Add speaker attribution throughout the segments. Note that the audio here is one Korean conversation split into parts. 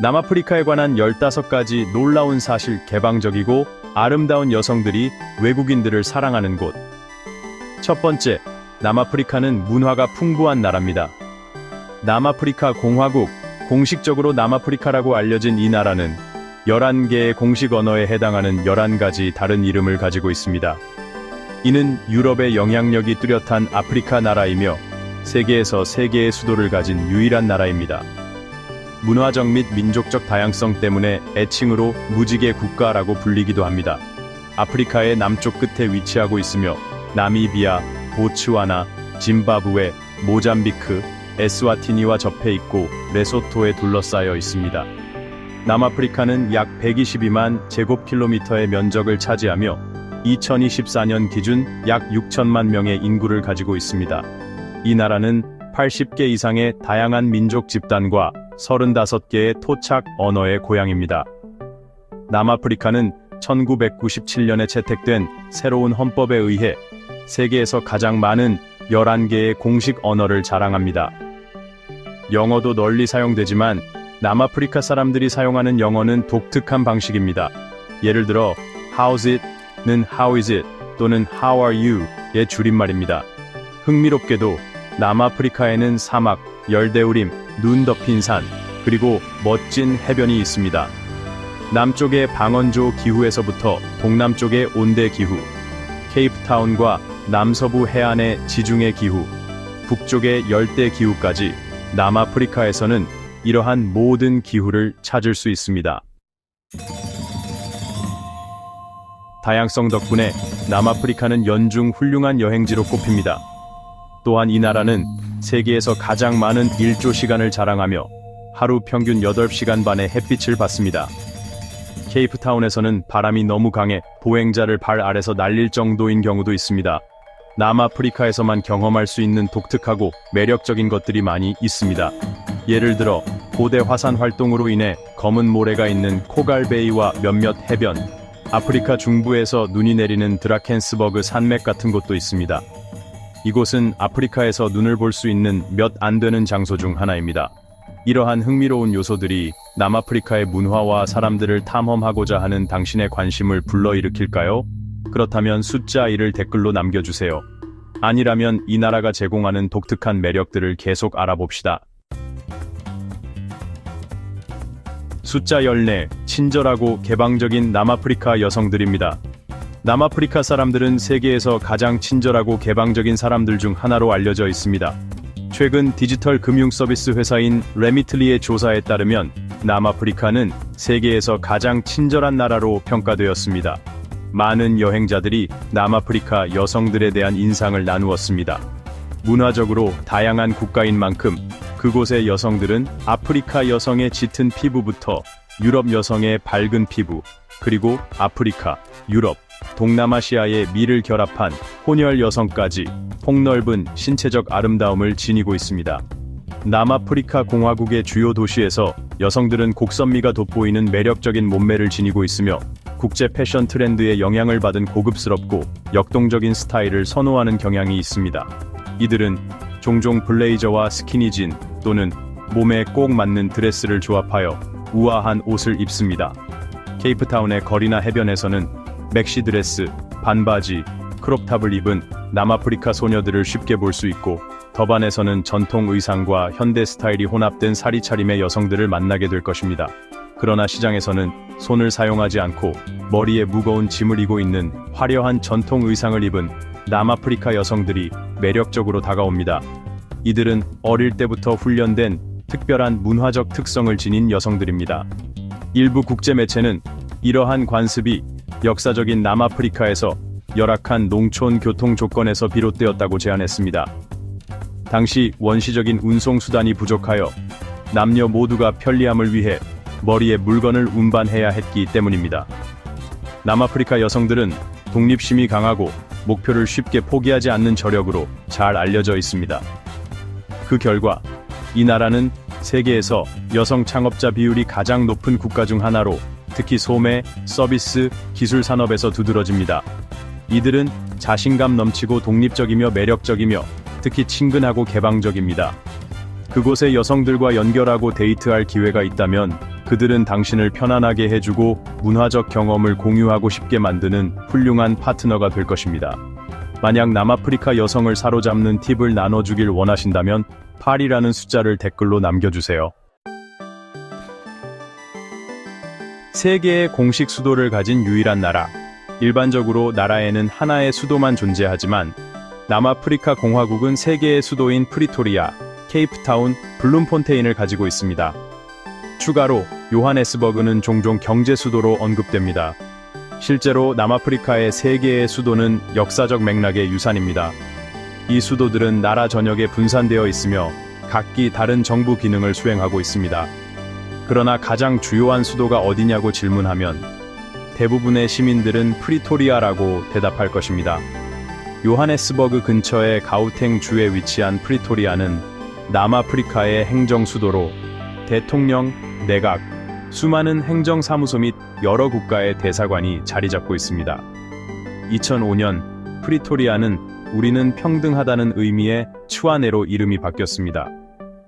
Speaker 1: 남아프리카에 관한 15가지 놀라운 사실, 개방적이고 아름다운 여성들이 외국인들을 사랑하는 곳. 첫 번째, 남아프리카는 문화가 풍부한 나라입니다. 남아프리카 공화국, 공식적으로 남아프리카라고 알려진 이 나라는 11개의 공식 언어에 해당하는 11가지 다른 이름을 가지고 있습니다. 이는 유럽의 영향력이 뚜렷한 아프리카 나라이며 세계에서 3개의 수도를 가진 유일한 나라입니다. 문화적 및 민족적 다양성 때문에 애칭으로 무지개 국가라고 불리기도 합니다. 아프리카의 남쪽 끝에 위치하고 있으며 나미비아, 보츠와나, 짐바브웨, 모잠비크, 에스와티니와 접해 있고 레소토에 둘러싸여 있습니다. 남아프리카는 약 122만 제곱킬로미터의 면적을 차지하며 2024년 기준 약 6천만 명의 인구를 가지고 있습니다. 이 나라는 80개 이상의 다양한 민족 집단과 35개의 토착 언어의 고향입니다. 남아프리카는 1997년에 채택된 새로운 헌법에 의해 세계에서 가장 많은 11개의 공식 언어를 자랑합니다. 영어도 널리 사용되지만 남아프리카 사람들이 사용하는 영어는 독특한 방식입니다. 예를 들어 How's it?는 How is it? 또는 How are you?의 줄임말입니다. 흥미롭게도 남아프리카에는 사막, 열대우림, 눈 덮인 산, 그리고 멋진 해변이 있습니다. 남쪽의 방언조 기후에서부터 동남쪽의 온대 기후, 케이프타운과 남서부 해안의 지중해 기후, 북쪽의 열대 기후까지 남아프리카에서는 이러한 모든 기후를 찾을 수 있습니다. 다양성 덕분에 남아프리카는 연중 훌륭한 여행지로 꼽힙니다. 또한 이 나라는 세계에서 가장 많은 일조 시간을 자랑하며 하루 평균 8시간 반의 햇빛을 받습니다. 케이프타운에서는 바람이 너무 강해 보행자를 발 아래서 날릴 정도인 경우도 있습니다. 남아프리카에서만 경험할 수 있는 독특하고 매력적인 것들이 많이 있습니다. 예를 들어 고대 화산 활동으로 인해 검은 모래가 있는 코갈베이와 몇몇 해변, 아프리카 중부에서 눈이 내리는 드라켄스버그 산맥 같은 곳도 있습니다. 이곳은 아프리카에서 눈을 볼 수 있는 몇 안 되는 장소 중 하나입니다. 이러한 흥미로운 요소들이 남아프리카의 문화와 사람들을 탐험하고자 하는 당신의 관심을 불러일으킬까요? 그렇다면 숫자 1을 댓글로 남겨주세요. 아니라면 이 나라가 제공하는 독특한 매력들을 계속 알아봅시다. 숫자 14, 친절하고 개방적인 남아프리카 여성들입니다. 남아프리카 사람들은 세계에서 가장 친절하고 개방적인 사람들 중 하나로 알려져 있습니다. 최근 디지털 금융 서비스 회사인 레미틀리의 조사에 따르면 남아프리카는 세계에서 가장 친절한 나라로 평가되었습니다. 많은 여행자들이 남아프리카 여성들에 대한 인상을 나누었습니다. 문화적으로 다양한 국가인 만큼 그곳의 여성들은 아프리카 여성의 짙은 피부부터 유럽 여성의 밝은 피부, 그리고 아프리카, 유럽, 동남아시아의 미를 결합한 혼혈 여성까지 폭넓은 신체적 아름다움을 지니고 있습니다. 남아프리카 공화국의 주요 도시에서 여성들은 곡선미가 돋보이는 매력적인 몸매를 지니고 있으며 국제 패션 트렌드에 영향을 받은 고급스럽고 역동적인 스타일을 선호하는 경향이 있습니다. 이들은 종종 블레이저와 스키니진 또는 몸에 꼭 맞는 드레스를 조합하여 우아한 옷을 입습니다. 케이프타운의 거리나 해변에서는 맥시 드레스, 반바지, 크롭탑을 입은 남아프리카 소녀들을 쉽게 볼 수 있고 더반에서는 전통 의상과 현대 스타일이 혼합된 사리 차림의 여성들을 만나게 될 것입니다. 그러나 시장에서는 손을 사용하지 않고 머리에 무거운 짐을 이고 있는 화려한 전통 의상을 입은 남아프리카 여성들이 매력적으로 다가옵니다. 이들은 어릴 때부터 훈련된 특별한 문화적 특성을 지닌 여성들입니다. 일부 국제 매체는 이러한 관습이 역사적인 남아프리카에서 열악한 농촌 교통 조건에서 비롯되었다고 제안했습니다. 당시 원시적인 운송수단이 부족하여 남녀 모두가 편리함을 위해 머리에 물건을 운반해야 했기 때문입니다. 남아프리카 여성들은 독립심이 강하고 목표를 쉽게 포기하지 않는 저력으로 잘 알려져 있습니다. 그 결과 이 나라는 세계에서 여성 창업자 비율이 가장 높은 국가 중 하나로 특히 소매, 서비스, 기술 산업에서 두드러집니다. 이들은 자신감 넘치고 독립적이며 매력적이며 특히 친근하고 개방적입니다. 그곳의 여성들과 연결하고 데이트할 기회가 있다면 그들은 당신을 편안하게 해주고 문화적 경험을 공유하고 싶게 만드는 훌륭한 파트너가 될 것입니다. 만약 남아프리카 여성을 사로잡는 팁을 나눠주길 원하신다면 8이라는 숫자를 댓글로 남겨주세요. 세계의 공식 수도를 가진 유일한 나라. 일반적으로 나라에는 하나의 수도만 존재하지만 남아프리카 공화국은 세계의 수도인 프리토리아, 케이프타운, 블룸폰테인을 가지고 있습니다. 추가로 요하네스버그는 종종 경제 수도로 언급됩니다. 실제로 남아프리카의 세 개의 수도는 역사적 맥락의 유산입니다. 이 수도들은 나라 전역에 분산되어 있으며 각기 다른 정부 기능을 수행하고 있습니다. 그러나 가장 주요한 수도가 어디냐고 질문하면 대부분의 시민들은 프리토리아라고 대답할 것입니다. 요하네스버그 근처의 가우탱 주에 위치한 프리토리아는 남아프리카의 행정 수도로 대통령, 내각, 수많은 행정사무소 및 여러 국가의 대사관이 자리 잡고 있습니다. 2005년 프리토리아는 우리는 평등하다는 의미의 추아네로 이름이 바뀌었습니다.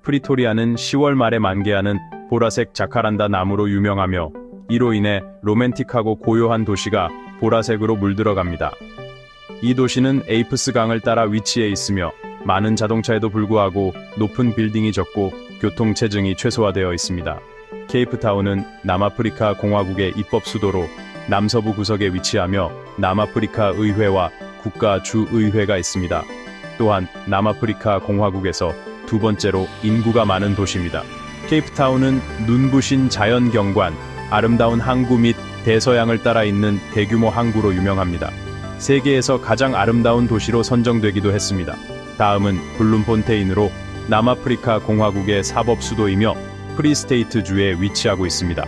Speaker 1: 프리토리아는 10월 말에 만개하는 보라색 자카란다 나무로 유명하며 이로 인해 로맨틱하고 고요한 도시가 보라색으로 물들어갑니다. 이 도시는 에이프스 강을 따라 위치해 있으며 많은 자동차에도 불구하고 높은 빌딩이 적고 교통체증이 최소화되어 있습니다. 케이프타운은 남아프리카 공화국의 입법 수도로 남서부 구석에 위치하며 남아프리카 의회와 국가 주의회가 있습니다. 또한 남아프리카 공화국에서 두 번째로 인구가 많은 도시입니다. 케이프타운은 눈부신 자연경관, 아름다운 항구 및 대서양을 따라 있는 대규모 항구로 유명합니다. 세계에서 가장 아름다운 도시로 선정되기도 했습니다. 다음은 블룸폰테인으로 남아프리카 공화국의 사법 수도이며 프리스테이트주에 위치하고 있습니다.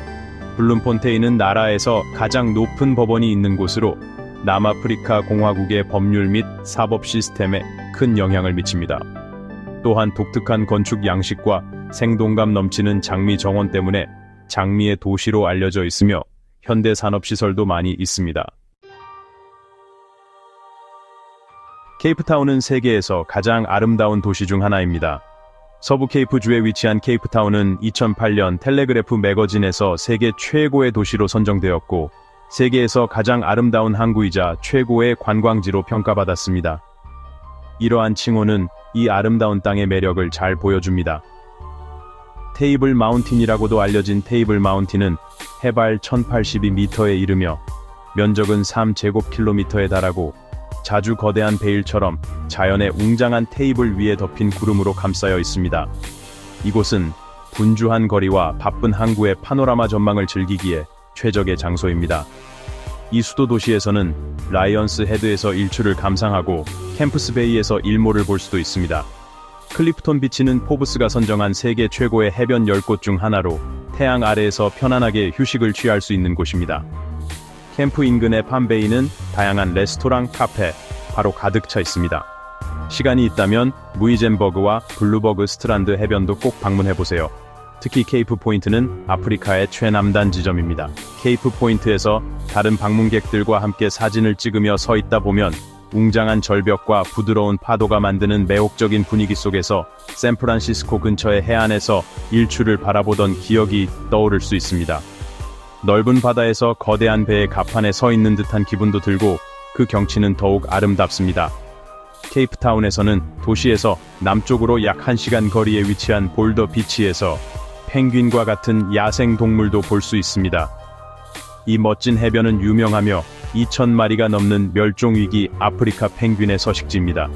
Speaker 1: 블룸폰테인은 나라에서 가장 높은 법원이 있는 곳으로 남아프리카 공화국의 법률 및 사법 시스템에 큰 영향을 미칩니다. 또한 독특한 건축 양식과 생동감 넘치는 장미 정원 때문에 장미의 도시로 알려져 있으며 현대 산업시설도 많이 있습니다. 케이프타운은 세계에서 가장 아름다운 도시 중 하나입니다. 서부 케이프주에 위치한 케이프타운은 2008년 텔레그래프 매거진에서 세계 최고의 도시로 선정되었고 세계에서 가장 아름다운 항구이자 최고의 관광지로 평가받았습니다. 이러한 칭호는 이 아름다운 땅의 매력을 잘 보여줍니다. 테이블 마운틴이라고도 알려진 테이블 마운틴은 해발 1082m에 이르며 면적은 3제곱킬로미터에 달하고 자주 거대한 베일처럼 자연의 웅장한 테이블 위에 덮인 구름으로 감싸여 있습니다. 이곳은 분주한 거리와 바쁜 항구의 파노라마 전망을 즐기기에 최적의 장소입니다. 이 수도 도시에서는 라이언스 헤드에서 일출을 감상하고 캠프스 베이에서 일몰을 볼 수도 있습니다. 클리프톤 비치는 포브스가 선정한 세계 최고의 해변 10곳 중 하나로 태양 아래에서 편안하게 휴식을 취할 수 있는 곳입니다. 캠프 인근의 팜베이는 다양한 레스토랑, 카페, 바로 가득 차 있습니다. 시간이 있다면 무이젠버그와 블루버그 스트란드 해변도 꼭 방문해보세요. 특히 케이프 포인트는 아프리카의 최남단 지점입니다. 케이프 포인트에서 다른 방문객들과 함께 사진을 찍으며 서 있다 보면 웅장한 절벽과 부드러운 파도가 만드는 매혹적인 분위기 속에서 샌프란시스코 근처의 해안에서 일출을 바라보던 기억이 떠오를 수 있습니다. 넓은 바다에서 거대한 배의 갑판에 서 있는 듯한 기분도 들고 그 경치는 더욱 아름답습니다. 케이프타운에서는 도시에서 남쪽으로 약 1시간 거리에 위치한 볼더 비치에서 펭귄과 같은 야생 동물도 볼 수 있습니다. 이 멋진 해변은 유명하며 2,000마리가 넘는 멸종위기 아프리카 펭귄의 서식지입니다.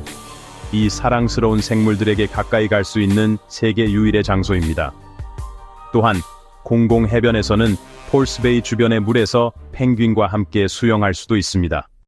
Speaker 1: 이 사랑스러운 생물들에게 가까이 갈 수 있는 세계 유일의 장소입니다. 또한 공공 해변에서는 폴스베이 주변의 물에서 펭귄과 함께 수영할 수도 있습니다.